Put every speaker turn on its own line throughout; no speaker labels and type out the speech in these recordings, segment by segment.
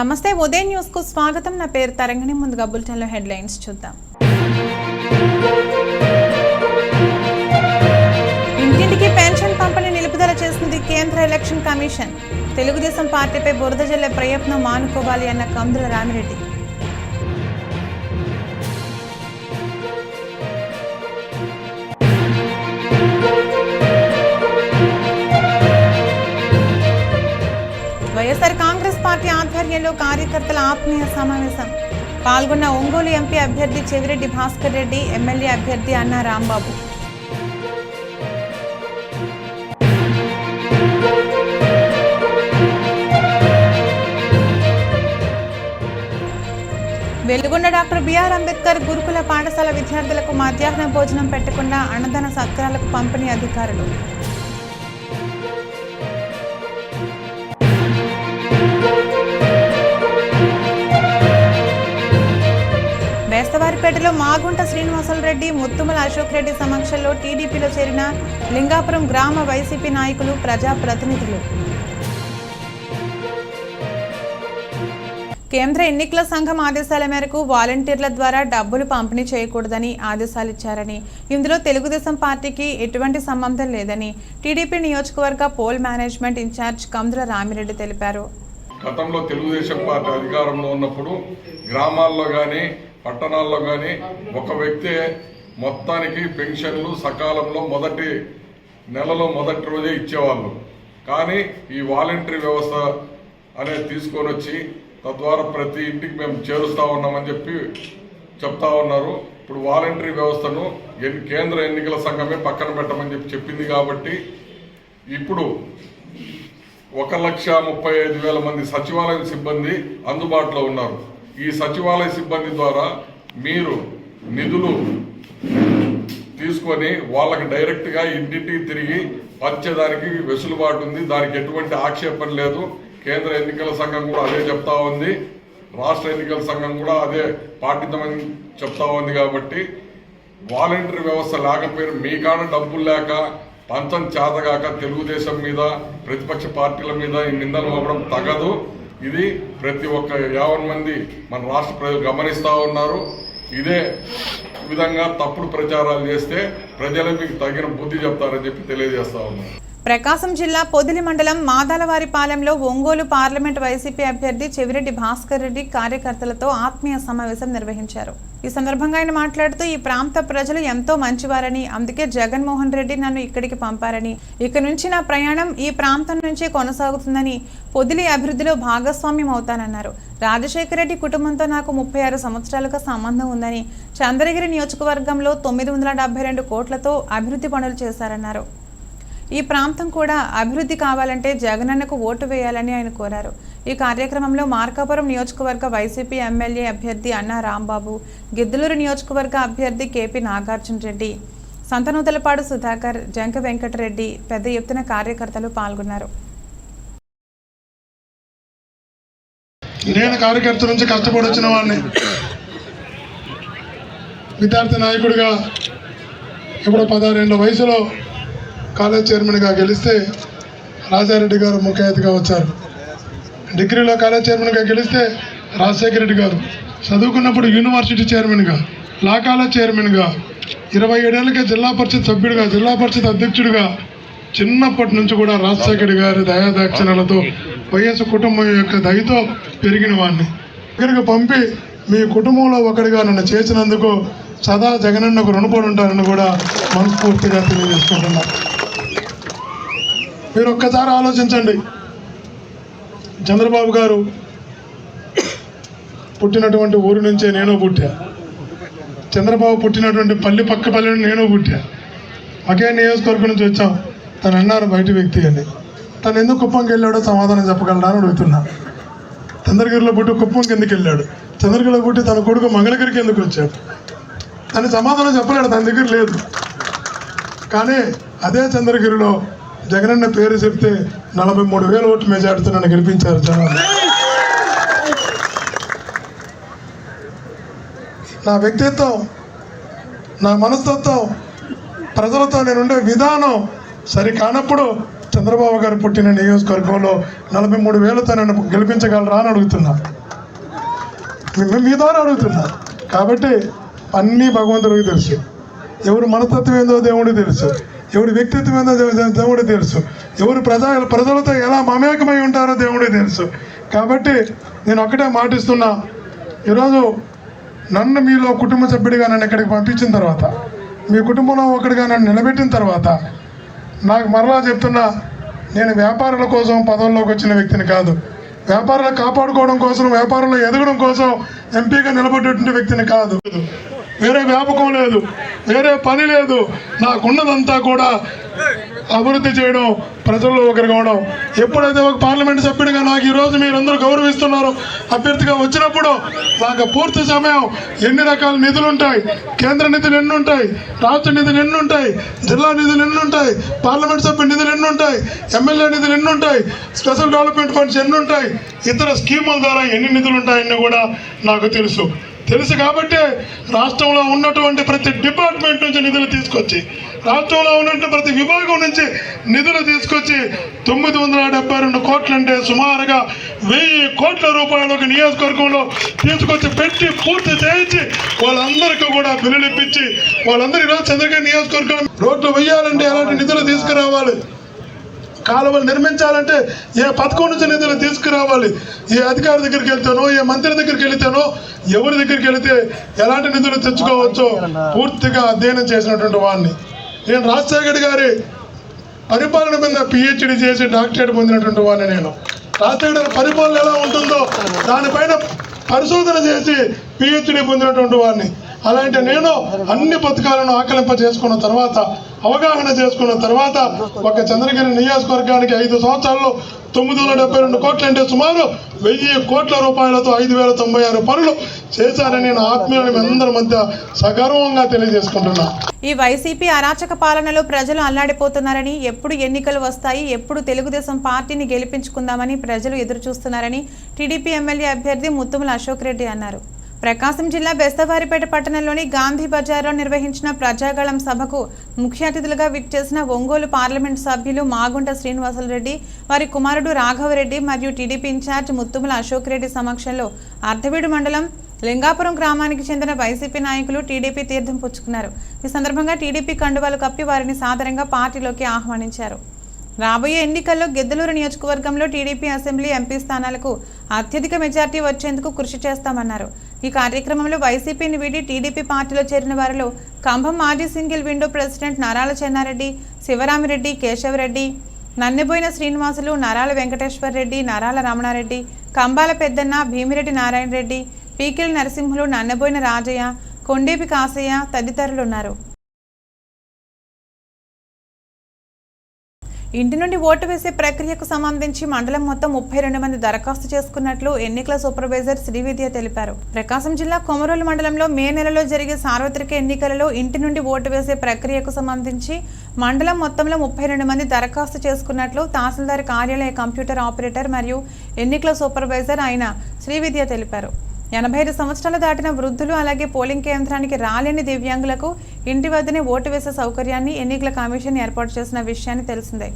నమస్తే ఉదయం న్యూస్ కు స్వాగతం. నా పేరు తరంగిణి. ముందుగా బులెటిన్ లో హెడ్లైన్స్ చూద్దాం. ఇంటింటికి పెన్షన్ పంపిణీ నిలుపుదల చేసింది కేంద్ర ఎలక్షన్ కమిషన్. తెలుగుదేశం పార్టీపై బురద జల్లే ప్రయత్నం మానుకోవాలి అన్న కందుల రామిరెడ్డి. వైఎస్ఆర్ కాంగ్రెస్ పార్టీ ఆధ్వర్యంలో కార్యకర్తల ఆత్మీయ సమావేశం. పాల్గొన్న ఒంగోలు ఎంపీ అభ్యర్థి చెవిరెడ్డి భాస్కర్ రెడ్డి, ఎమ్మెల్యే అభ్యర్థి అన్నా రాంబాబు. వెలుగొండ డాక్టర్ బిఆర్ అంబేద్కర్ గురుకుల పాఠశాల విద్యార్థులకు మధ్యాహ్న భోజనం పెట్టకుండా అన్నదాన సత్రాలకు పంపిణీ అధికారులు. బేస్తవారిపేటలో మాగుంట శ్రీనివాసరెడ్డి, ముత్తుమల అశోక్ రెడ్డి సమక్షంలో టీడీపీలో చేరిన లింగాపురం గ్రామ వైసీపీ నాయకులు, ప్రజాప్రతినిధులు. కేంద్ర ఎన్నికల సంఘం ఆదేశాల మేరకు వాలంటీర్ల ద్వారా డబ్బులు పంపిణీ చేయకూడదని ఆదేశాలిచ్చారని, ఇందులో తెలుగుదేశం పార్టీకి ఎటువంటి సంబంధం లేదని టీడీపీ నియోజకవర్గ పోల్ మేనేజ్మెంట్ ఇన్ఛార్జ్ కందుల రామిరెడ్డి తెలిపారు.
గతంలో తెలుగుదేశం పార్టీ అధికారంలో ఉన్నప్పుడు గ్రామాల్లో కానీ పట్టణాల్లో కానీ ఒక వ్యక్తి మొత్తానికి పెన్షన్లు సకాలంలో మొదటి నెలలో మొదటి రోజే ఇచ్చేవాళ్ళు. కానీ ఈ వాలంటరీ వ్యవస్థ అనేది తీసుకొని వచ్చి తద్వారా ప్రతి ఇంటికి మేము చేరుస్తూ ఉన్నామని చెప్పి చెప్తా ఉన్నారు. ఇప్పుడు వాలంటరీ వ్యవస్థను కేంద్ర ఎన్నికల సంఘమే పక్కన పెట్టమని చెప్పింది. కాబట్టి ఇప్పుడు 1,35,000 మంది సచివాలయ సిబ్బంది అందుబాటులో ఉన్నారు. ఈ సచివాలయ సిబ్బంది ద్వారా మీరు నిధులు తీసుకొని వాళ్ళకి డైరెక్ట్గా ఇంటింటికి తిరిగి పంచేదానికి వెసులుబాటు ఉంది. దానికి ఎటువంటి ఆక్షేపణ లేదు. కేంద్ర ఎన్నికల సంఘం కూడా అదే చెప్తా ఉంది, రాష్ట్ర ఎన్నికల సంఘం కూడా అదే పాటిద్దామని చెప్తా ఉంది. కాబట్టి వాలంటరీ వ్యవస్థ లేకపోయినా మీ కాడ డబ్బులు లేక పంచం చేతగాక తెలుగుదేశం మీద ప్రతిపక్ష పార్టీల మీద ఈ నిందలు మోపడం తగదు. ఇది ప్రతి ఒక్క 50 మంది మన రాష్ట్ర ప్రజలు గమనిస్తూ ఉన్నారు. ఇదే విధంగా తప్పుడు ప్రచారాలు చేస్తే ప్రజలు మీకు తగిన బుద్ధి చెప్తారని చెప్పి తెలియజేస్తా ఉన్నారు.
ప్రకాశం జిల్లా పొదిలి మండలం మాదాలవారిపాలెంలో ఒంగోలు పార్లమెంట్ వైసీపీ అభ్యర్థి చెవిరెడ్డి భాస్కర్ రెడ్డి కార్యకర్తలతో ఆత్మీయ సమావేశం నిర్వహించారు. ఈ సందర్భంగా ఆయన మాట్లాడుతూ, ఈ ప్రాంత ప్రజలు ఎంతో మంచివారని, అందుకే జగన్మోహన్ రెడ్డి నన్ను ఇక్కడికి పంపారని, ఇక నుంచి నా ప్రయాణం ఈ ప్రాంతం నుంచే కొనసాగుతుందని, పొదిలి అభివృద్ధిలో భాగస్వామ్యం అవుతానన్నారు. రాజశేఖర రెడ్డి కుటుంబంతో నాకు 36 సంవత్సరాలుగా సంబంధం ఉందని, చంద్రగిరి నియోజకవర్గంలో 972 కోట్లతో అభివృద్ధి పనులు చేశారన్నారు. ఈ ప్రాంతం కూడా అభివృద్ధి కావాలంటే జగనన్నకు ఓటు వేయాలని ఆయన కోరారు. ఈ కార్యక్రమంలో మార్కాపురం నియోజకవర్గ వైసీపీ ఎమ్మెల్యే అభ్యర్థి అన్నా రాంబాబు, గిద్దలూరు నియోజకవర్గ అభ్యర్థి కేపీ నాగార్జున రెడ్డి, సంతనూతలపాడు సుధాకర్, జంక వెంకటరెడ్డి, పెద్ద ఎత్తున కార్యకర్తలు పాల్గొన్నారు.
నేను కార్యకర్త నుంచి కష్టపడి వచ్చిన వాడిని, విద్యార్థి నాయకుడిగా ఇప్పుడు 16 ఏళ్ల వయసులో కాలేజ్ చైర్మన్గా గెలిస్తే రాజారెడ్డి గారు ముఖ్య అతిథిగా వచ్చారు. డిగ్రీలో కాలేజ్ చైర్మన్గా గెలిస్తే రాజశేఖర రెడ్డి గారు, చదువుకున్నప్పుడు యూనివర్సిటీ చైర్మన్గా, లా కాలేజ్ చైర్మన్గా, 27 ఏళ్ళకే జిల్లా పరిషత్ సభ్యుడిగా, జిల్లా పరిషత్ అధ్యక్షుడిగా, చిన్నప్పటి నుంచి కూడా రాజశేఖర గారి దయాదాక్షిణ్యాలతో వైఎస్ కుటుంబం యొక్క దయతో పెరిగిన వాడిని దగ్గరికి పంపి మీ కుటుంబంలో ఒకరిగా నన్ను చేసినందుకు సదా జగనన్నకు రుణపడి ఉంటారని కూడా మనస్ఫూర్తిగా తెలియజేసుకుంటున్నా. మీరు ఒక్కసారి ఆలోచించండి, చంద్రబాబు గారు పుట్టినటువంటి ఊరి నుంచే నేను పుట్టా, చంద్రబాబు పుట్టినటువంటి పక్క పల్లె నేను పుట్టా, ఒకే నియోజకవర్గం నుంచి వచ్చాం. తను అన్నారు బయట వ్యక్తి అని, తను ఎందుకు కుప్పంకి వెళ్ళాడో సమాధానం చెప్పగలరా అని అడుగుతున్నా. చంద్రగిరిలో పుట్టి కుప్పంకి ఎందుకు వెళ్ళాడు, చంద్రగిరిలో పుట్టి తన కొడుకు మంగళగిరికి ఎందుకు వచ్చాడు, తను సమాధానం చెప్పలేడు, తన దగ్గర లేదు. కానీ అదే చంద్రగిరిలో జగనన్న పేరు చెప్తే 43,000 ఓట్లు మెజార్టీతో నన్ను గెలిపించారు జనాలు. నా వ్యక్తిత్వం, నా మనస్తత్వం, ప్రజలతో నేనుండే విధానం సరి కానప్పుడు చంద్రబాబు గారు పుట్టిన నియోజకవర్గంలో 43,000తో నన్ను గెలిపించగలరా అని అడుగుతున్నా, మీ ద్వారా అడుగుతున్నా. కాబట్టి అన్నీ భగవంతుడికి తెలుసు. ఎవరు మనస్తత్వం ఏందో దేవుడికి తెలుసు, ఎవరి వ్యక్తిత్వం ఏందో దేవుడికి తెలుసు, ఎవరు ప్రజలతో ఎలా మమేకమై ఉంటారో దేవుడికి తెలుసు. కాబట్టి నేను ఒకటే మాటిస్తున్నా, ఈరోజు నన్ను మీలో కుటుంబ సభ్యుడిగా నన్ను ఇక్కడికి పంపించిన తర్వాత, మీ కుటుంబంలో ఒకటిగా నన్ను నిలబెట్టిన తర్వాత, నాకు మరలా చెప్తున్నా, నేను వ్యాపారుల కోసం పదవుల్లోకి వచ్చిన వ్యక్తిని కాదు, వ్యాపారాలు కాపాడుకోవడం కోసం, వ్యాపారంలో ఎదగడం కోసం ఎంపీగా నిలబడేటువంటి వ్యక్తిని కాదు. వేరే వ్యాపకం లేదు, వేరే పని లేదు. నాకున్నదంతా కూడా అభివృద్ధి చేయడం, ప్రజల్లో ఒకరిగా ఉండడం. ఎప్పుడైతే ఒక పార్లమెంట్ సభ్యుడిగా నాకు ఈరోజు మీరందరూ గౌరవిస్తున్నారు, అభ్యర్థిగా వచ్చినప్పుడు నాకు పూర్తి సమయం ఎన్ని రకాల నిధులు ఉంటాయి, కేంద్ర నిధులు ఎన్ని ఉంటాయి, రాష్ట్ర నిధులు ఎన్ని ఉంటాయి, జిల్లా నిధులు ఎన్ని ఉంటాయి, పార్లమెంట్ సభ్యుల నిధులు ఎన్ని ఉంటాయి, ఎమ్మెల్యే నిధులు ఎన్ని ఉంటాయి, స్పెషల్ డెవలప్మెంట్ ఫండ్స్ ఎన్ని ఉంటాయి, ఇతర స్కీముల ద్వారా ఎన్ని నిధులు ఉంటాయని కూడా నాకు తెలుసు కాబట్టి రాష్ట్రంలో ఉన్నటువంటి ప్రతి డిపార్ట్మెంట్ నుంచి నిధులు తీసుకొచ్చి, రాష్ట్రంలో ఉన్నటువంటి ప్రతి విభాగం నుంచి నిధులు తీసుకొచ్చి 972 కోట్లు అంటే సుమారుగా 1000 కోట్ల రూపాయలు ఒక నియోజకవర్గంలో తీసుకొచ్చి పెట్టి పూర్తి చేయించి వాళ్ళందరికీ కూడా బిల్లులు ఇప్పించి వాళ్ళందరూ ఈరోజు చంద్రగిరి నియోజకవర్గం రోడ్లు వేయాలంటే ఎలాంటి నిధులు తీసుకురావాలి, కాలువలు నిర్మించాలంటే ఏ పథకం నుంచి నిధులు తీసుకురావాలి, ఏ అధికారి దగ్గరికి వెళ్తానో, ఏ మంత్రి దగ్గరికి వెళితేనో, ఎవరి దగ్గరికి వెళితే ఎలాంటి నిధులు తెచ్చుకోవచ్చో పూర్తిగా అధ్యయనం చేసినటువంటి వాడిని. నేను రాజశేఖర్ గారి పరిపాలన మీద పిహెచ్డి చేసి డాక్టరేట్ పొందినటువంటి వాడిని. నేను రాజశేఖర్ గారి పరిపాలన ఎలా ఉంటుందో దానిపైన పరిశోధన చేసి పిహెచ్డి పొందినటువంటి వాడిని. అలాంటి నేను అన్ని పథకాలను ఆకలింప చేసుకున్న తర్వాత, అవగాహన చేసుకున్న తర్వాత, ఒక చంద్రగిరి నియోజకవర్గానికి 5 సంవత్సరాల్లో 972 కోట్లు అంటే సుమారు 1000 కోట్ల రూపాయలతో 5,096 పనులు చేశారని నేను ఆత్మీయుల అందరి మధ్య సగర్వంగా తెలియజేసుకుంటున్నా.
ఈ వైసీపీ అరాచక పాలనలో ప్రజలు అల్లాడిపోతున్నారని, ఎప్పుడు ఎన్నికలు వస్తాయి, ఎప్పుడు తెలుగుదేశం పార్టీని గెలిపించుకుందామని ప్రజలు ఎదురు చూస్తున్నారని టీడీపీ ఎమ్మెల్యే అభ్యర్థి ముత్తుముల అశోక్ రెడ్డి అన్నారు. ప్రకాశం జిల్లా బెస్తవారిపేట పట్టణంలోని గాంధీ బజార్లో నిర్వహించిన ప్రజాగళం సభకు ముఖ్య అతిథులుగా విచ్చేసిన ఒంగోలు పార్లమెంట్ సభ్యులు మాగుంట శ్రీనివాసులరెడ్డి, వారి కుమారుడు రాఘవరెడ్డి మరియు టీడీపీ ఇన్ఛార్జ్ ముత్తుముల అశోక్ రెడ్డి సమక్షంలో అర్ధవీడు మండలం లింగాపురం గ్రామానికి చెందిన వైసీపీ నాయకులు టీడీపీ తీర్థం పుచ్చుకున్నారు. ఈ సందర్భంగా టీడీపీ కండువాలు కప్పి వారిని సాదరంగా పార్టీలోకి ఆహ్వానించారు. రాబోయే ఎన్నికల్లో గిద్దలూరు నియోజకవర్గంలో టీడీపీ అసెంబ్లీ ఎంపీ స్థానాలకు అత్యధిక మెజార్టీ వచ్చేందుకు కృషి చేస్తామన్నారు. ఈ కార్యక్రమంలో వైసీపీని వీడి టీడీపీ పార్టీలో చేరిన వారిలో కంభం మాజీ సింగిల్ విండో ప్రెసిడెంట్ నరాల చెన్నారెడ్డి, శివరామిరెడ్డి, కేశవరెడ్డి, నన్నెబోయిన శ్రీనివాసులు, నరాల వెంకటేశ్వర రెడ్డి, నరాల రమణారెడ్డి, కంబాల పెద్దన్న, భీమిరెడ్డి నారాయణ రెడ్డి, పీకిల్ నరసింహులు, నన్నెబోయిన రాజయ్య, కొండేపి కాసయ్య తదితరులున్నారు. ఇంటి నుండి ఓటు వేసే ప్రక్రియకు సంబంధించి మండలం మొత్తం 32 మంది దరఖాస్తు చేసుకున్నట్లు ఎన్నికల సూపర్వైజర్ శ్రీవిద్య తెలిపారు. ప్రకాశం జిల్లా కొమరోలు మండలంలో మే నెలలో జరిగే సార్వత్రిక ఎన్నికలలో ఇంటి నుండి ఓటు వేసే ప్రక్రియకు సంబంధించి మండలం మొత్తంలో 32 మంది దరఖాస్తు చేసుకున్నట్లు తహసీల్దార్ కార్యాలయ కంప్యూటర్ ఆపరేటర్ మరియు ఎన్నికల సూపర్వైజర్ అయిన శ్రీవిద్య తెలిపారు. 85 సంవత్సరాలు దాటిన వృద్ధులు, అలాగే పోలింగ్ కేంద్రానికి రాలేని దివ్యాంగులకు ఇంటి వద్దనే ఓటు వేసే సౌకర్యాన్ని ఎన్నికల కమిషన్ ఏర్పాటు చేసిన విషయాన్ని తెలిసిందే.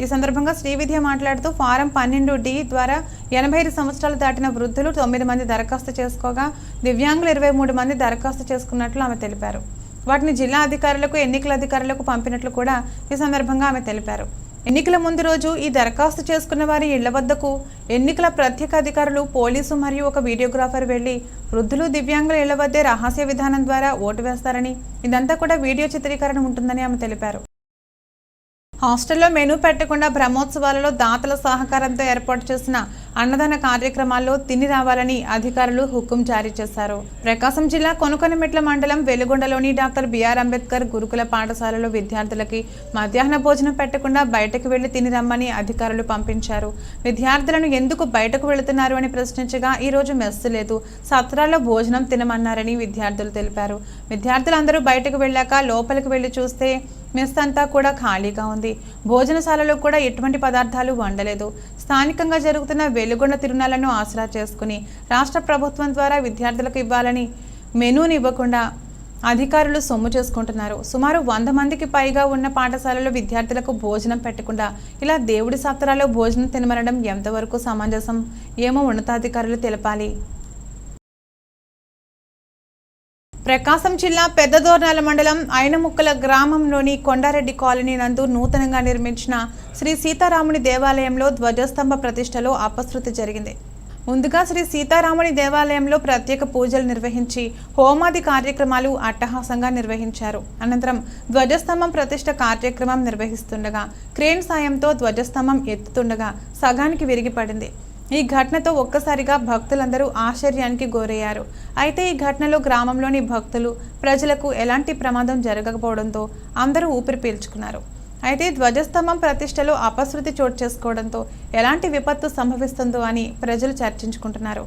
ఈ సందర్భంగా శ్రీవిద్య మాట్లాడుతూ ఫారం 12D ద్వారా 85 సంవత్సరాలు దాటిన వృద్ధులు 9 మంది దరఖాస్తు చేసుకోగా దివ్యాంగులు 23 మంది దరఖాస్తు చేసుకున్నట్లు ఆమె తెలిపారు. వాటిని జిల్లా అధికారులకు, ఎన్నికల అధికారులకు పంపినట్లు కూడా ఈ సందర్భంగా ఆమె తెలిపారు. ఎన్నికల ముందు రోజు ఈ దరఖాస్తు చేసుకున్న వారి ఇళ్ల వద్దకు ఎన్నికల ప్రత్యేక అధికారులు, పోలీసు మరియు ఒక వీడియోగ్రాఫర్ వెళ్లి వృద్ధులు, దివ్యాంగుల ఇళ్ల వద్దే రహస్య విధానం ద్వారా ఓటు వేస్తారని, ఇదంతా కూడా వీడియో చిత్రీకరణ ఉంటుందని ఆమె తెలిపారు. హాస్టల్లో మెనూ పెట్టకుండా బ్రహ్మోత్సవాలలో దాతల సహకారంతో ఏర్పాటు చేసిన అన్నదాన కార్యక్రమాల్లో తిని రావాలని అధికారులు హుకుం జారీ చేశారు. ప్రకాశం జిల్లా కొనుకొనమెట్ల మండలం వెలుగొండలోని డాక్టర్ బిఆర్ అంబేద్కర్ గురుకుల పాఠశాలలో విద్యార్థులకి మధ్యాహ్న భోజనం పెట్టకుండా బయటకు వెళ్లి తిని రమ్మని అధికారులు పంపించారు. విద్యార్థులను ఎందుకు బయటకు వెళుతున్నారు అని ప్రశ్నించగా ఈ రోజు మెస్సు లేదు, సత్రాల్లో భోజనం తినమన్నారని విద్యార్థులు తెలిపారు. విద్యార్థులందరూ బయటకు వెళ్ళాక లోపలికి వెళ్లి చూస్తే మెస్ అంతా కూడా ఖాళీగా ఉంది. భోజనశాలలో కూడా ఎటువంటి పదార్థాలు వండలేదు. స్థానికంగా జరుగుతున్న వెలుగొండ తిరునాళ్లను ఆసరా చేసుకుని రాష్ట్ర ప్రభుత్వం ద్వారా విద్యార్థులకు ఇవ్వాలని మెనూని ఇవ్వకుండా అధికారులు సొమ్ము చేసుకుంటున్నారు. సుమారు 100 మందికి పైగా ఉన్న పాఠశాలలో విద్యార్థులకు భోజనం పెట్టకుండా ఇలా దేవుడి సత్రాల్లో భోజనం తినమనడం ఎంతవరకు సమంజసం ఏమో ఉన్నతాధికారులు తెలపాలి. ప్రకాశం జిల్లా పెద్దదోర్నాల మండలం ఐనముక్కల గ్రామంలోని కొండారెడ్డి కాలనీ నందు నూతనంగా నిర్మించిన శ్రీ సీతారాముని దేవాలయంలో ధ్వజస్తంభ ప్రతిష్టలో అపశృతి జరిగింది. ముందుగా శ్రీ సీతారాముని దేవాలయంలో ప్రత్యేక పూజలు నిర్వహించి హోమాది కార్యక్రమాలు అట్టహాసంగా నిర్వహించారు. అనంతరం ధ్వజస్తంభం ప్రతిష్ఠ కార్యక్రమం నిర్వహిస్తుండగా క్రేన్ సాయంతో ధ్వజస్తంభం ఎత్తుతుండగా సగానికి విరిగిపడింది. ఈ ఘటనతో ఒక్కసారిగా భక్తులందరూ ఆశ్చర్యానికి గురయ్యారు. అయితే ఈ ఘటనలో గ్రామంలోని భక్తులు ప్రజలకు ఎలాంటి ప్రమాదం జరగకపోవడంతో అందరూ ఊపిరి పీల్చుకున్నారు. అయితే ధ్వజస్తంభం ప్రతిష్టలో అపశృతి చోటు చేసుకోవడంతో ఎలాంటి విపత్తు సంభవిస్తుందో అని ప్రజలు చర్చించుకుంటున్నారు.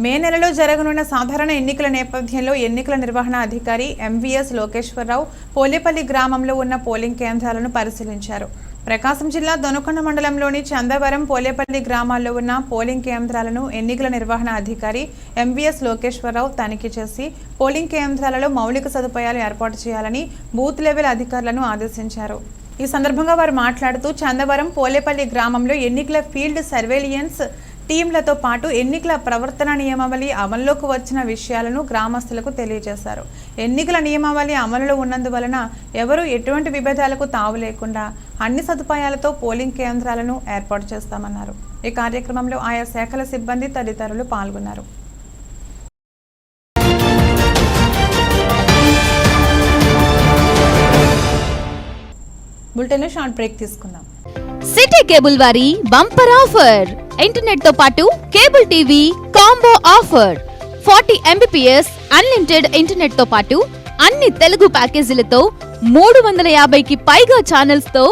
మే నెలలో జరగనున్న సాధారణ ఎన్నికల నేపథ్యంలో ఎన్నికల నిర్వహణ అధికారి ఎంవీఎస్ లోకేశ్వరరావు పోలేపల్లి గ్రామంలో ఉన్న పోలింగ్ కేంద్రాలను పరిశీలించారు. ప్రకాశం జిల్లా దొనకొండ మండలంలోని చందవరం పోలేపల్లి గ్రామాల్లో ఉన్న పోలింగ్ కేంద్రాలను ఎన్నికల నిర్వహణ అధికారి ఎంవీఎస్ లోకేశ్వరరావు తనిఖీ చేసి పోలింగ్ కేంద్రాలలో మౌలిక సదుపాయాలు ఏర్పాటు చేయాలని బూత్ లెవెల్ అధికారులను ఆదేశించారు. ఈ సందర్భంగా వారు మాట్లాడుతూ చందవరం పోలేపల్లి గ్రామంలో ఎన్నికల ఫీల్డ్ సర్వేలియన్స్ టీంలతో పాటు ఎన్నికల ప్రవర్తన నియమావళి అమల్లోకి వచ్చిన విషయాలను గ్రామస్తులకు తెలియజేశారు. ఎన్నికల నియమావళి అమలులో ఉన్నందువలన ఎవరూ ఎటువంటి విభేదాలకు తావు లేకుండా అన్ని సదుపాయాలతో పోలింగ్ కేంద్రాలను ఏర్పాటు చేస్తామన్నారు. ఈ కార్యక్రమంలో ఆయా శాఖల సిబ్బంది తదితరులు పాల్గొన్నారు. బులెటిన్లో షార్ట్ బ్రేక్ తీసుకుందాం.
సిటీ కేబుల్ వారి బంపర్ ఆఫర్ ఇంటర్నెట్ తో పాటు cable TV combo offer 40 Mbps unlimited internet తో పాటు అన్ని తెలుగు ప్యాకేజీలతో 350కి పైగా ఛానల్స్ తో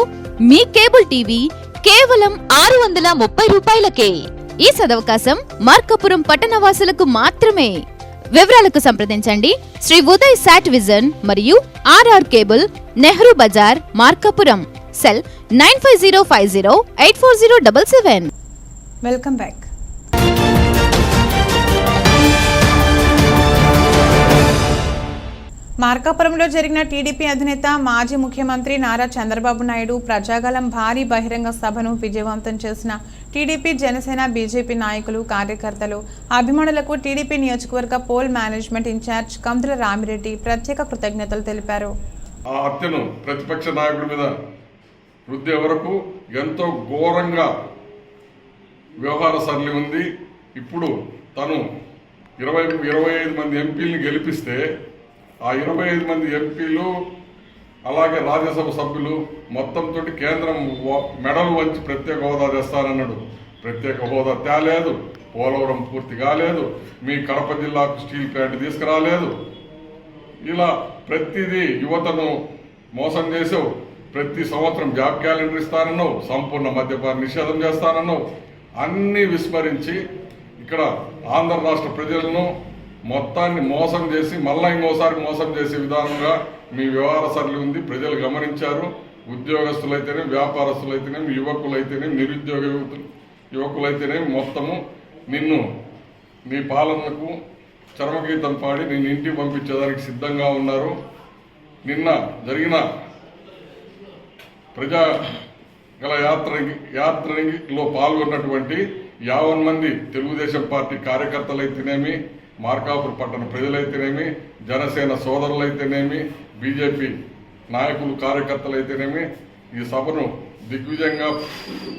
మీ కేబుల్ టీవీ కేవలం 630 రూపాయలకే. ఈ సదవకాశం మార్కాపురం పట్టణవాసులకు మాత్రమే. వివరాలకు సంప్రదించండి శ్రీ ఉదయ్ సాట్ విజన్ మరియు RR cable, Nehru Bazar, Markapuram. Cell 9505084077.
Welcome back. మార్కాపురంలో జరిగిన టీడీపీ అధినేత మాజీ ముఖ్యమంత్రి నారా చంద్రబాబు నాయుడు ప్రజాగళం భారీ బహిరంగ సభను విజయవంతం చేసిన టీడీపీ, జనసేన, బీజేపీ నాయకులు, కార్యకర్తలు, అభిమానులకు టీడీపీ నియోజకవర్గ పోల్ మేనేజ్మెంట్ ఇన్ఛార్జ్ కందుల రామిరెడ్డి ప్రత్యేక కృతజ్ఞతలు తెలిపారు.
ఆ హత్యను ప్రతిపక్ష నాయకుడి మీద రుద్దే వరకు ఎంతో ఘోరంగా వ్యవహార సరళి ఉంది. ఇప్పుడు తను 25 మంది ఎంపీలని గెలిపిస్తే ఆ 25 మంది ఎంపీలు అలాగే రాజ్యసభ సభ్యులు మొత్తంతో కేంద్రం మెడలు వంచి ప్రత్యేక హోదా తెస్తానన్నాడు. ప్రత్యేక హోదా తేలేదు, పోలవరం పూర్తి కాలేదు, మీ కడప జిల్లాకు స్టీల్ ప్లాంట్ తీసుకురాలేదు. ఇలా ప్రతిదీ యువతను మోసం చేసావు. ప్రతి సంవత్సరం జాబ్ క్యాలెండర్ ఇస్తానన్నావు, సంపూర్ణ మద్యపాన నిషేధం చేస్తానన్నావు. అన్నీ విస్మరించి ఇక్కడ ఆంధ్ర రాష్ట్ర ప్రజలను మొత్తాన్ని మోసం చేసి మళ్ళా ఇంకోసారి మోసం చేసే విధానంగా మీ వ్యవహార సరళి ఉంది. ప్రజలు గమనించారు. ఉద్యోగస్తులైతేనే, వ్యాపారస్తులైతేనే, యువకులైతేనే, నిరుద్యోగ యువకులైతేనే మొత్తము నిన్ను నీ పాలనకు చరమగీతం పాడి నేను ఇంటికి పంపించేదానికి సిద్ధంగా ఉన్నారు. నిన్న జరిగిన ప్రజాగల యాత్రలో పాల్గొన్నటువంటి 50 మంది తెలుగుదేశం పార్టీ కార్యకర్తలైతేనేమి, మార్కాపురం పట్టణ ప్రజలైతేనేమి, జనసేన సోదరులైతేనేమి, బీజేపీ నాయకులు కార్యకర్తలైతేనేమి ఈ సభను దిగ్విజయంగా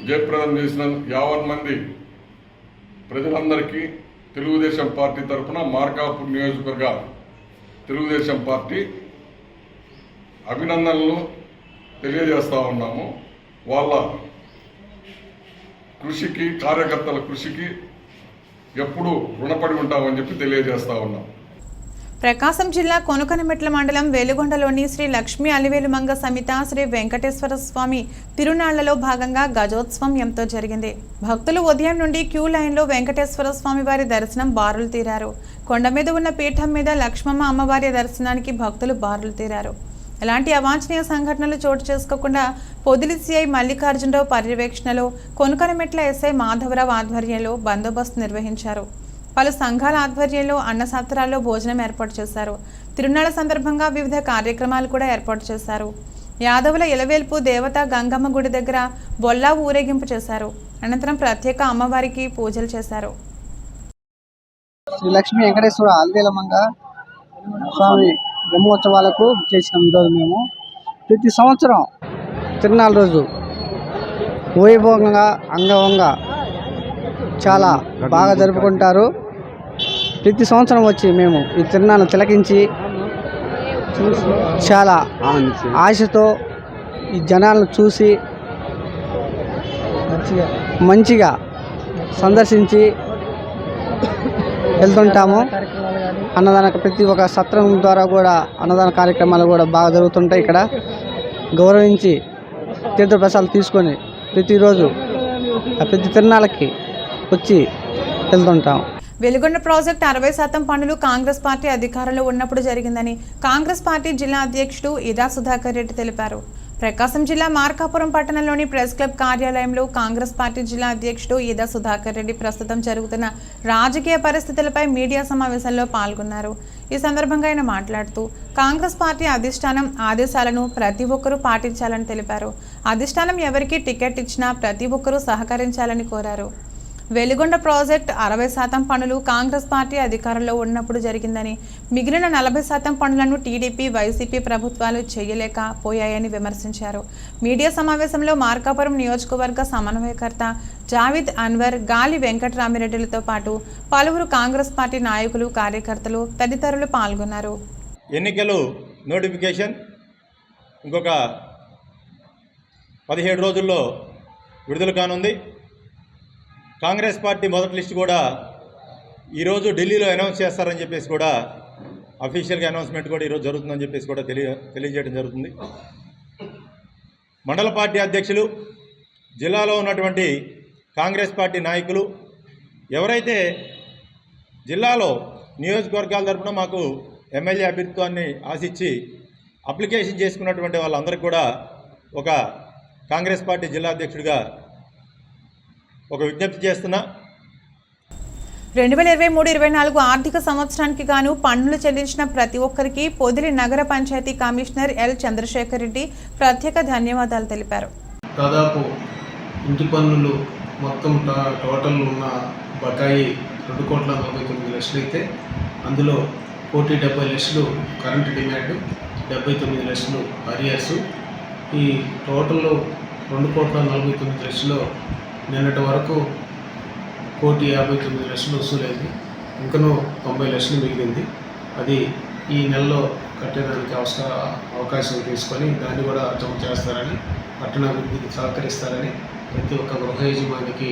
జయప్రదం చేసిన 50 మంది ప్రజలందరికీ తెలుగుదేశం పార్టీ తరఫున మార్కాపురం నియోజకవర్గ తెలుగుదేశం పార్టీ అభినందనలు తెలియజేస్తా ఉన్నాము. వాళ్ళ కృషికి, కార్యకర్తల కృషికి ఎప్పుడూ రుణపడి ఉంటామని చెప్పి తెలియజేస్తా ఉన్నాం.
ప్రకాశం జిల్లా కొనుకనమెట్ల మండలం వెలుగొండలోని శ్రీ లక్ష్మీ అలివేలుమంగ సమిత శ్రీ వెంకటేశ్వర స్వామి తిరునాళ్లలో భాగంగా గజోత్సవం ఎంతో జరిగింది. భక్తులు ఉదయం నుండి క్యూ లైన్లో వెంకటేశ్వర స్వామి వారి దర్శనం బారులు తీరారు. కొండ మీద ఉన్న పీఠం మీద లక్ష్మమ్మ అమ్మవారి దర్శనానికి భక్తులు బారులు తీరారు. ఎలాంటి అవాంఛనీయ సంఘటనలు చోటు చేసుకోకుండా పొదిలి సిఐ మల్లికార్జునరావు పర్యవేక్షణలో కొనుకనమెట్ల ఎస్ఐ మాధవరావు ఆధ్వర్యంలో బందోబస్తు నిర్వహించారు. పలు సంఘాల ఆధ్వర్యంలో అన్న సత్రాల్లో భోజనం ఏర్పాటు చేశారు. తిరునాళ్ల సందర్భంగా వివిధ కార్యక్రమాలు కూడా ఏర్పాటు చేశారు. యాదవుల ఇలవేల్పు దేవత గంగమ్మ గుడి దగ్గర బొల్లా ఊరేగింపు చేశారు. అనంతరం ప్రత్యేక అమ్మవారికి పూజలు చేశారు.
శ్రీ లక్ష్మీ వెంకటేశ్వర అలివేలమ్మ స్వామి బ్రహ్మోత్సవాలకు చేసినాం. ఈరోజు మేము ప్రతి సంవత్సరం తిరునాళ్ళ రోజు వైభవంగా అంగవంగా చాలా బాగా జరుపుకుంటారు. ప్రతి సంవత్సరం వచ్చి మేము ఈ తిరునాళ్ళను తిలకించి చాలా ఆశతో ఈ జనాలను చూసి మంచిగా సందర్శించి వెళ్తుంటాము. అన్నదాన ప్రతి ఒక్క సత్రం ద్వారా కూడా అన్నదాన కార్యక్రమాలు కూడా బాగా జరుగుతుంటాయి. ఇక్కడ గౌరవించి తీర్థప్రసాదాలు తీసుకొని ప్రతిరోజు ప్రతి తిరునాళ్ళకి వచ్చి వెళ్తుంటాం.
వెలుగొండ ప్రాజెక్టు 60% పనులు కాంగ్రెస్ పార్టీ అధికారంలో ఉన్నప్పుడు జరిగిందని కాంగ్రెస్ పార్టీ జిల్లా అధ్యక్షుడు ఇదా సుధాకర్ రెడ్డి తెలిపారు. ప్రకాశం జిల్లా మార్కాపురం పట్టణంలోని ప్రెస్ క్లబ్ కార్యాలయంలో కాంగ్రెస్ పార్టీ జిల్లా అధ్యక్షుడు ఇదా సుధాకర్ రెడ్డి ప్రస్తుతం జరుగుతున్న రాజకీయ పరిస్థితులపై మీడియా సమావేశంలో పాల్గొన్నారు. ఈ సందర్భంగా ఆయన మాట్లాడుతూ కాంగ్రెస్ పార్టీ అధిష్టానం ఆదేశాలను ప్రతి ఒక్కరూ పాటించాలని తెలిపారు. అధిష్టానం ఎవరికి టికెట్ ఇచ్చినా ప్రతి ఒక్కరూ సహకరించాలని కోరారు. వెలుగొండ ప్రాజెక్టు 60% పనులు కాంగ్రెస్ పార్టీ అధికారంలో ఉన్నప్పుడు జరిగిందని, మిగిలిన 40% పనులను టీడీపీ వైసీపీ ప్రభుత్వాలు చేయలేకపోయాయని విమర్శించారు. మీడియా సమావేశంలో మార్కాపురం నియోజకవర్గ సమన్వయకర్త జావిద్ అన్వర్, గాలి వెంకటరామిరెడ్డిలతో పాటు పలువురు కాంగ్రెస్ పార్టీ నాయకులు, కార్యకర్తలు తదితరులు పాల్గొన్నారు.
ఎన్నికలు నోటిఫికేషన్ ఇంకొక 17 రోజుల్లో విడుదల కానుంది. కాంగ్రెస్ పార్టీ మొదటి లిస్టు కూడా ఈరోజు ఢిల్లీలో అనౌన్స్ చేస్తారని చెప్పేసి కూడా అఫీషియల్గా అనౌన్స్మెంట్ కూడా ఈరోజు జరుగుతుందని చెప్పేసి కూడా తెలియజేయడం జరుగుతుంది. మండల పార్టీ అధ్యక్షులు, జిల్లాలో ఉన్నటువంటి కాంగ్రెస్ పార్టీ నాయకులు ఎవరైతే జిల్లాలో నియోజకవర్గాల తరఫున మాకు ఎమ్మెల్యే అభ్యర్థిత్వాన్ని ఆశించి అప్లికేషన్ చేసుకున్నటువంటి వాళ్ళందరికీ కూడా ఒక కాంగ్రెస్ పార్టీ జిల్లా అధ్యక్షుడిగా ఒక విజ్ఞప్తి చేస్తున్నా.
2023-24 ఆర్థిక సంవత్సరానికి గాను పన్నులు చెల్లించిన ప్రతి ఒక్కరికి పొదిలి నగర పంచాయతీ కమిషనర్ ఎల్ చంద్రశేఖర్ రెడ్డి ప్రత్యేక ధన్యవాదాలు తెలిపారు.
దాదాపు ఇంటి పన్నులు మొత్తం టోటల్ ఉన్న బకాయి 2,49,00,000 అయితే అందులో 1,70,00,000 కరెంటు డిమాండ్, 79,00,000 అరియర్స్. ఈ టోటల్ 2,49,00,000 నిన్నటి వరకు 1,59,00,000 వసూలైంది. ఇంకనూ 90,00,000 మిగిలింది. అది ఈ నెలలో కట్టేదానికి అవకాశం తీసుకొని దాన్ని కూడా జమ చేస్తారని, పట్టణాభివృద్ధికి సహకరిస్తారని ప్రతి ఒక్క గృహ యజమానికి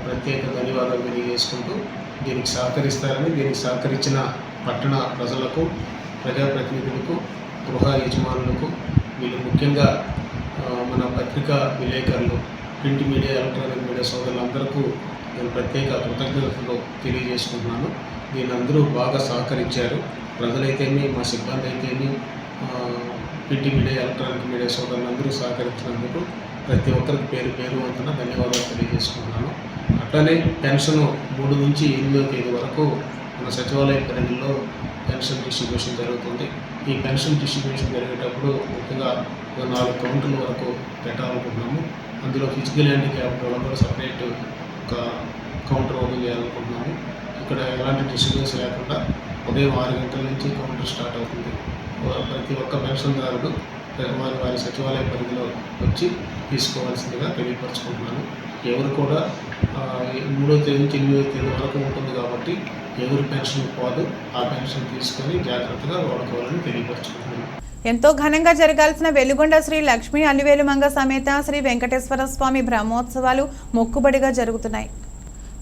ప్రత్యేక ధన్యవాదాలు తెలియజేసుకుంటూ దీనికి సహకరిస్తారని, దీనికి సహకరించిన పట్టణ ప్రజలకు, ప్రజాప్రతినిధులకు, గృహ యజమానులకు, వీళ్ళు ముఖ్యంగా మన పత్రికా విలేకరులు, ప్రింట్ మీడియా, ఎలక్ట్రానిక్ మీడియా సోదరులందరికీ నేను ప్రత్యేక కృతజ్ఞతలు తెలియజేసుకుంటున్నాను. దీని అందరూ బాగా సహకరించారు. ప్రజలైతేమి, మా సిబ్బంది అయితేమి, ప్రింట్ మీడియా, ఎలక్ట్రానిక్ మీడియా సోదరులందరూ సహకరించినందుకు ప్రతి ఒక్కరికి పేరు పేరు వంతున ధన్యవాదాలు తెలియజేసుకుంటున్నాను. అట్లనే పెన్షన్ 3 నుంచి 8వ తేదీ వరకు మన సచివాలయ పరిధిలో పెన్షన్ డిస్ట్రిబ్యూషన్ జరుగుతుంది. ఈ పెన్షన్ డిస్ట్రిబ్యూషన్ జరిగేటప్పుడు ముఖ్యంగా 4 కౌంటర్ల వరకు పెట్టాలనుకుంటున్నాము. అందులో ఫిజికల్ హ్యాండిక్యాప్డ్ వాళ్ళకు కూడా సపరేట్ ఒక కౌంటర్ ఓపెన్ చేయాలనుకుంటున్నాము. ఇక్కడ ఎలాంటి డిస్టర్బెన్స్ లేకుండా ఉదయం 6 గంటల నుంచి కౌంటర్ స్టార్ట్ అవుతుంది. ప్రతి ఒక్క పెన్షన్దారుడు వారి సచివాలయ పరిధిలో వచ్చి తీసుకోవాల్సిందిగా తెలియపరచుకుంటున్నాను. ఎవరు కూడా 3వ తేదీ నుంచి 8వ తేదీ వరకు ఉంటుంది కాబట్టి ఎవరు పెన్షన్ పోదు, ఆ పెన్షన్ తీసుకొని జాగ్రత్తగా వాడుకోవాలని తెలియపరచుకుంటున్నాను.
ఎంతో ఘనంగా జరగాల్సిన వెలుగొండ శ్రీ లక్ష్మీ అలివేలుమంగ సమేత శ్రీ వెంకటేశ్వర స్వామి బ్రహ్మోత్సవాలు మొక్కుబడిగా జరుగుతున్నాయి.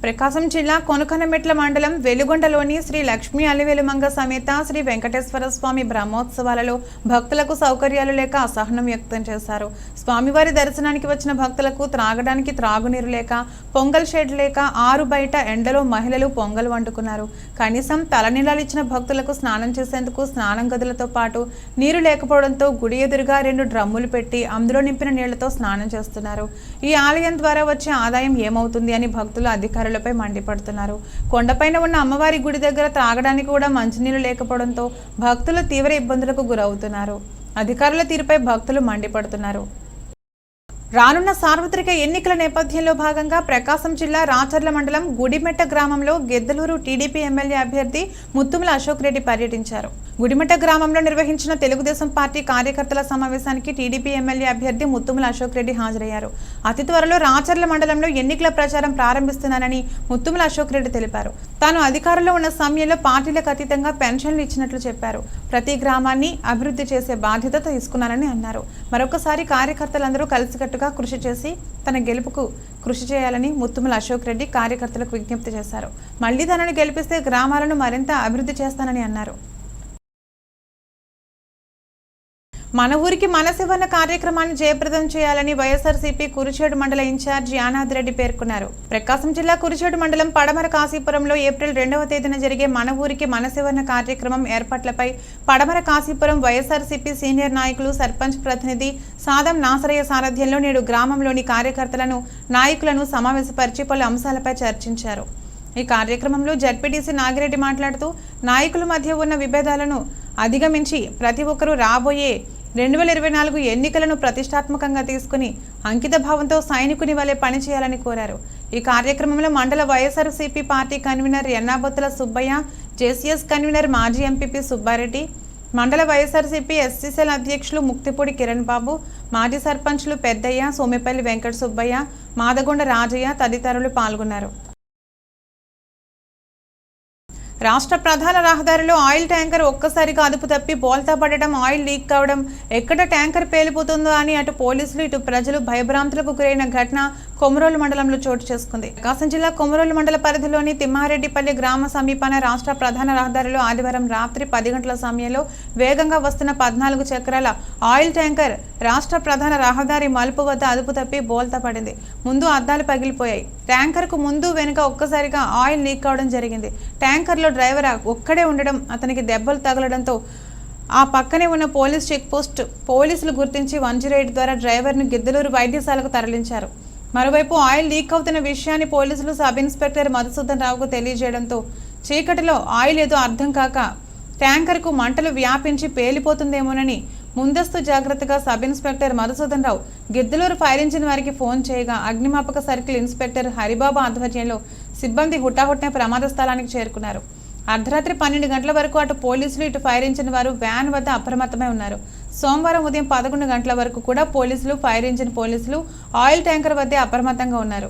ప్రకాశం జిల్లా కొనకనమెట్ల మండలం వెలుగొండలోని శ్రీ లక్ష్మీ అలివేలుమంగ సమేత శ్రీ వెంకటేశ్వర స్వామి బ్రహ్మోత్సవాలలో భక్తులకు సౌకర్యాలు లేక అసహనం వ్యక్తం చేశారు. స్వామివారి దర్శనానికి వచ్చిన భక్తులకు త్రాగడానికి త్రాగునీరు లేక, పొంగల్ షెడ్ లేక, ఆరు బయట ఎండలో మహిళలు పొంగల్ వండుకున్నారు. కనీసం తలనీలాలు ఇచ్చిన భక్తులకు స్నానం చేసేందుకు స్నానం గదులతో పాటు నీరు లేకపోవడంతో గుడి ఎదురుగా 2 డ్రమ్ములు పెట్టి అందులో నింపిన నీళ్లతో స్నానం చేస్తున్నారు. ఈ ఆలయం ద్వారా వచ్చే ఆదాయం ఏమవుతుంది అని భక్తులు అధికారులపై మండిపడుతున్నారు. కొండపైన ఉన్న అమ్మవారి గుడి దగ్గర త్రాగడానికి కూడా మంచినీళ్లు లేకపోవడంతో భక్తులు తీవ్ర ఇబ్బందులకు గురవుతున్నారు. అధికారుల తీరుపై భక్తులు మండిపడుతున్నారు. రానున్న సార్వత్రిక ఎన్నికల నేపథ్యంలో భాగంగా ప్రకాశం జిల్లా రాచర్ల మండలం గుడిమెట్ట గ్రామంలో గెద్దలూరు టీడీపీ ఎమ్మెల్యే అభ్యర్థి ముత్తుముల అశోక్ రెడ్డి పర్యటించారు. గుడిమెట్ట గ్రామంలో నిర్వహించిన తెలుగుదేశం పార్టీ కార్యకర్తల సమావేశానికి టీడీపీ ఎమ్మెల్యే అభ్యర్థి ముత్తుముల అశోక్ రెడ్డి హాజరయ్యారు. అతి త్వరలో రాచర్ల మండలంలో ఎన్నికల ప్రచారం ప్రారంభిస్తున్నానని ముత్తుముల అశోక్ రెడ్డి తెలిపారు. తాను అధికారంలో ఉన్న సమయంలో పార్టీలకు అతీతంగా పెన్షన్లు ఇచ్చినట్లు చెప్పారు. ప్రతి గ్రామాన్ని అభివృద్ధి చేసే బాధ్యత తీసుకున్నానని అన్నారు. మరొకసారి కార్యకర్తలందరూ కలిసికట్టుగా కృషి చేసి తన గెలుపుకు కృషి చేయాలని ముత్తుముల అశోక్ రెడ్డి కార్యకర్తలకు విజ్ఞప్తి చేశారు. మళ్లీ తనను గెలిపిస్తే గ్రామాలను మరింత అభివృద్ధి చేస్తానని అన్నారు. మన ఊరికి మనసివన్న కార్యక్రమాన్ని జయప్రదం చేయాలని వైఎస్ఆర్సీపీ కురిచేడు మండల ఇన్ఛార్జి యానాదిరెడ్డి పేర్కొన్నారు. ప్రకాశం జిల్లా కురిచేడు మండలం పడమర కాశీపురంలో ఏప్రిల్ 2వ తేదీన జరిగే మన ఊరికి మనసివన్న కార్యక్రమం ఏర్పాట్లపై పడమర కాశీపురం వైఎస్ఆర్సీపీ సీనియర్ నాయకులు, సర్పంచ్ ప్రతినిధి సాదం నాసరయ్య సారథ్యంలో నేడు గ్రామంలోని కార్యకర్తలను, నాయకులను సమావేశపరిచి పలు అంశాలపై చర్చించారు. ఈ కార్యక్రమంలో జడ్పీటీసీ నాగిరెడ్డి మాట్లాడుతూ నాయకుల మధ్య ఉన్న విభేదాలను అధిగమించి ప్రతి ఒక్కరూ రాబోయే 2024 ఎన్నికలను ప్రతిష్టాత్మకంగా తీసుకుని అంకిత భావంతో సైనికుని వలె పనిచేయాలని కోరారు. ఈ కార్యక్రమంలో మండల YSRCP party convener Ennabothula Subbaiah, JCS convener మాజీ ఎంపీపీ సుబ్బారెడ్డి, మండల వైఎస్ఆర్సీపీ ఎస్సీసీఎల్ అధ్యక్షులు ముక్తిపూడి కిరణ్ బాబు, మాజీ సర్పంచ్లు పెద్దయ్య, సోమేపల్లి వెంకట సుబ్బయ్య, మాదగొండ రాజయ్య తదితరులు పాల్గొన్నారు. రాష్ట్ర ప్రధాన రహదారిలో ఆయిల్ ట్యాంకర్ ఒక్కసారిగా అదుపు తప్పి బోల్తా పడడం, ఆయిల్ లీక్ కావడం, ఎక్కడ ట్యాంకర్ పేలిపోతుందో అని అటు పోలీసులు ఇటు ప్రజలు భయభ్రాంతులకు గురైన ఘటన కొమరోలు మండలంలో చోటు చేసుకుంది. ప్రకాశం జిల్లా కొమరోలు మండల పరిధిలోని తిమ్మారెడ్డిపల్లి గ్రామ సమీపాన రాష్ట్ర ప్రధాన రహదారిలో ఆదివారం రాత్రి 10 గంటల సమయంలో వేగంగా వస్తున్న 14 చక్రాల ఆయిల్ ట్యాంకర్ రాష్ట్ర ప్రధాన రహదారి మలుపు వద్ద అదుపు తప్పి బోల్తా పడింది. ముందు అద్దాలు పగిలిపోయాయి. ట్యాంకర్కు ముందు వెనుక ఒక్కసారిగా ఆయిల్ లీక్ కావడం జరిగింది. ట్యాంకర్లో డ్రైవర్ ఒక్కడే ఉండడం, అతనికి దెబ్బలు తగలడంతో ఆ పక్కనే ఉన్న పోలీస్ చెక్ పోస్ట్ పోలీసులు గుర్తించి 108 ద్వారా డ్రైవర్ను గిద్దలూరు వైద్యశాలకు తరలించారు. మరోవైపు ఆయిల్ లీక్ అవుతున్న విషయాన్ని పోలీసులు సబ్ ఇన్స్పెక్టర్ మధుసూదన్ రావుకు తెలియజేయడంతో చీకటిలో ఆయిల్ ఏదో అర్థం కాక ట్యాంకర్కు మంటలు వ్యాపించి పేలిపోతుందేమోనని ముందస్తు జాగ్రత్తగా సబ్ ఇన్స్పెక్టర్ మధుసూదన్ రావు గిద్దలూరు ఫైర్ ఇంజిన్ వారికి ఫోన్ చేయగా అగ్నిమాపక సర్కిల్ ఇన్స్పెక్టర్ హరిబాబు ఆధ్వర్యంలో సిబ్బంది హుటాహుటిన ప్రమాద స్థలానికి చేరుకున్నారు. అర్ధరాత్రి 12 గంటల వరకు అటు పోలీసులు ఇటు ఫైర్ ఇంజిన్ వారు వ్యాన్ వద్ద అప్రమత్తమై ఉన్నారు. సోమవారం ఉదయం 11 గంటల వరకు కూడా పోలీసులు, ఫైర్ ఇంజిన్ పోలీసులు ఆయిల్ ట్యాంకర్ వద్ద అప్రమత్తంగా ఉన్నారు.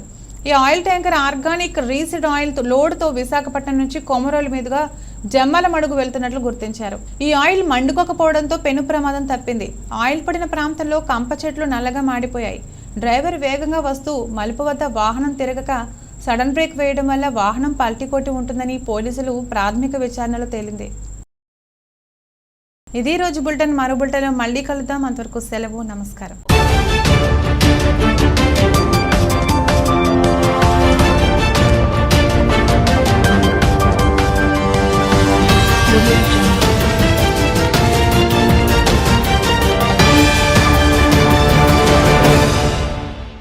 ఈ ఆయిల్ ట్యాంకర్ ఆర్గానిక్ రీసీడ్ ఆయిల్ లోడ్తో విశాఖపట్నం నుంచి కొమరోలు మీదుగా జమ్మల మడుగు వెళ్తున్నట్లు గుర్తించారు. ఈ ఆయిల్ మండుకోకపోవడంతో పెను ప్రమాదం తప్పింది. ఆయిల్ పడిన ప్రాంతంలో కంప చెట్లు నల్లగా మాడిపోయాయి. డ్రైవర్ వేగంగా వస్తూ మలుపు వద్ద వాహనం తిరగక సడన్ బ్రేక్ వేయడం వల్ల వాహనం పల్టీకొట్టి ఉంటుందని పోలీసులు ప్రాథమిక విచారణలో తేలింది. ఇది రోజు బులెటిన్. మరో బులెటిన్లో మళ్ళీ కలుద్దాం. అంతవరకు సెలవు. నమస్కారం.